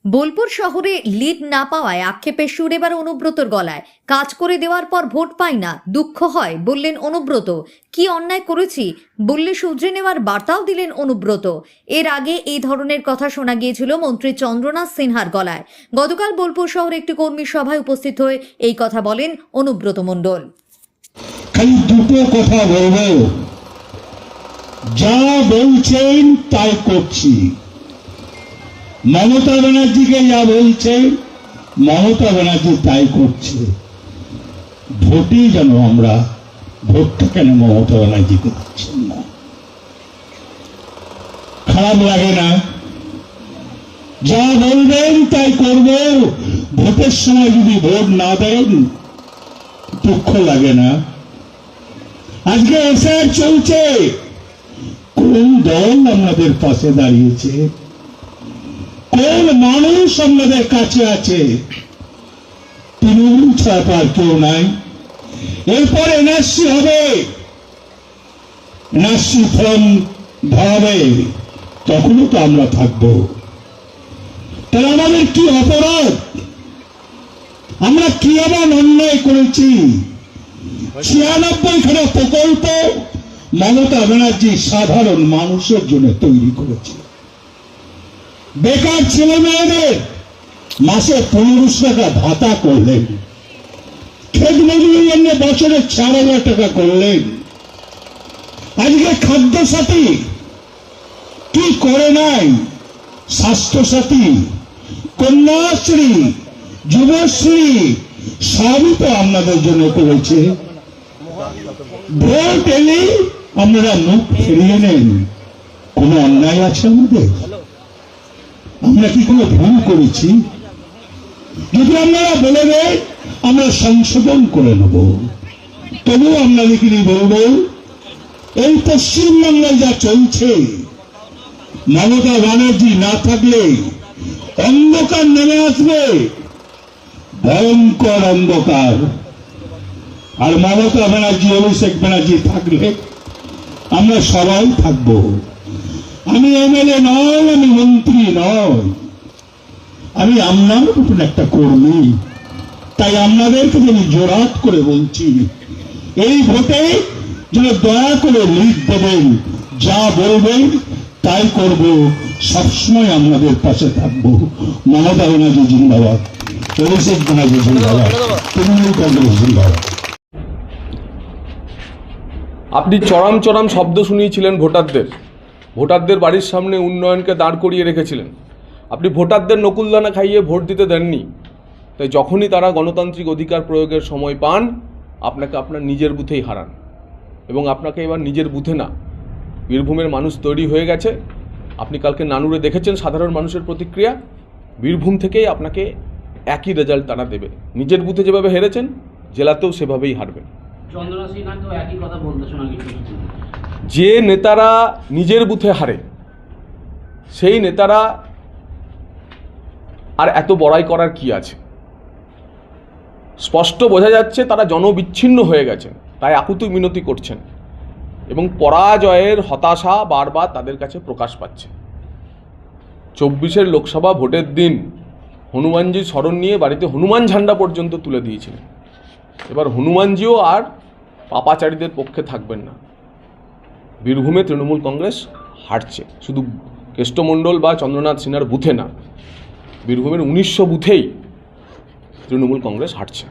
বোলপুর শহরে লিড না পাওয়ায় আক্ষেপের সুর এবার অনুব্রতর গলায়। কাজ করে দেওয়ার পর ভোট পাই না, দুঃখ হয় বললেন অনুব্রত। কি অন্যায় করেছি বললে শুধরে নেওয়ার বার্তাও দিলেন অনুব্রত। এর আগে এই ধরনের কথা শোনা গিয়েছিল মন্ত্রী চন্দ্রনাথ সিনহার গলায়। গতকাল বোলপুর শহরে একটি কর্মী সভায় উপস্থিত হয়ে এই কথা বলেন অনুব্রত মণ্ডল। খালি দুটো কথা বলবো, যা বলছেন তাই করছি। মমতা ব্যানার্জিকে যা বলছে মমতা ব্যানার্জি তাই করছে। ভোটই যেন আমরা ভোটটা কেন মমতা ব্যানার্জিকে দিচ্ছেন না? খারাপ লাগে না? যা বলবেন তাই করব, ভোটের সময় যদি ভোট না দেন দুঃখ লাগে না? আজকে এসআর চলছে, কোন দল আমাদের পাশে দাঁড়িয়েছে, কোন মানুষ আমাদের কাছে আছে? তৃণমূল ছাড়া আর কেউ নাই। এরপর এনআরসি হবে, এনআরসি ফর্ম ধরাবে, তখনও তো আমরা থাকবো। তাহলে আমাদের কি অপরাধ? আমরা কি আবার অন্যায় করেছি? 96খানা প্রকল্প মমতা ব্যানার্জি সাধারণ মানুষের জন্য তৈরি করেছে। বেকার ছেলে মেয়েদের মাসে 1500 টাকা ভাতা করলেন, খেত মজুরির জন্য বছরে 4000 টাকা করলেন। আজকে খাদ্য সাথী কি করে নাই? স্বাস্থ্য সাথী, কন্যাশ্রী, যুবশ্রী সবই তো আপনাদের জন্য করেছে। ভোট এলে আপনারা মুখ ফিরিয়ে নেন। কোনো অন্যায় আছে আমাদের? আমরা কি কোনো ভুল করেছি? যদি আপনারা বলে দেন আমরা সংশোধন করে নেব। তবুও আপনাদেরকে বলবো, এই পশ্চিমবাংলায় যা চলছে, মমতা ব্যানার্জি না থাকলে অন্ধকার নেমে আসবে, ভয়ঙ্কর অন্ধকার। আর মমতা ব্যানার্জি, অভিষেক ব্যানার্জি থাকলে আমরা সবাই থাকবো। আমি এমএলএ নয়, আমি মন্ত্রী নয়, আমি আপনার মতন একটা কর্মী। তাই আপনাদেরকে আমি জোরাত করে বলছি, এই ভোটে যেন দয়া করে লিড দেবেন, যা বলবেন তাই করব, সবসময় আপনাদের পাশে থাকবো। মমতা ব্যানার্জি জিন্দাবাদ, অভিষেক ব্যানার্জি জিন্দাবাদ, তৃণমূল কংগ্রেস জিন্দাবাদ। আপনি চরম চরম শব্দ শুনিয়েছিলেন ভোটারদের বাড়ির সামনে উন্নয়নকে দাঁড় করিয়ে রেখেছিলেন। আপনি ভোটারদের নকুলদানা খাইয়ে ভোট দিতে দেননি। তাই যখনই তারা গণতান্ত্রিক অধিকার প্রয়োগের সময় পান, আপনাকে আপনার নিজের বুথেই হারান। এবং আপনাকে এবার নিজের বুথে না, বীরভূমের মানুষ তৈরি হয়ে গেছে। আপনি কালকে নানুরে দেখেছেন সাধারণ মানুষের প্রতিক্রিয়া। বীরভূম থেকেই আপনাকে একই রেজাল্ট তারা দেবে। নিজের বুথে যেভাবে হেরেছেন, জেলাতেও সেভাবেই হারবেন। যে নেতারা নিজের বুথে হারে, সেই নেতারা আর এত বড়াই করার কি আছে? স্পষ্ট বোঝা যাচ্ছে তারা জনবিচ্ছিন্ন হয়ে গেছেন, তাই আকুতি মিনতি করছেন এবং পরাজয়ের হতাশা বারবার তাদের কাছে প্রকাশ পাচ্ছে। 24 লোকসভা ভোটের দিন হনুমানজির স্মরণ নিয়ে বাড়িতে হনুমান ঝান্ডা পর্যন্ত তুলে দিয়েছিলেন। এবার হনুমানজিও আর পাপাচারীদের পক্ষে থাকবেন না। বীরভূমে তৃণমূল কংগ্রেস হারছে, শুধু কেষ্টমণ্ডল বা চন্দ্রনাথ সিনহার বুথে না, বীরভূমের 1900 বুথেই তৃণমূল কংগ্রেস হারছে।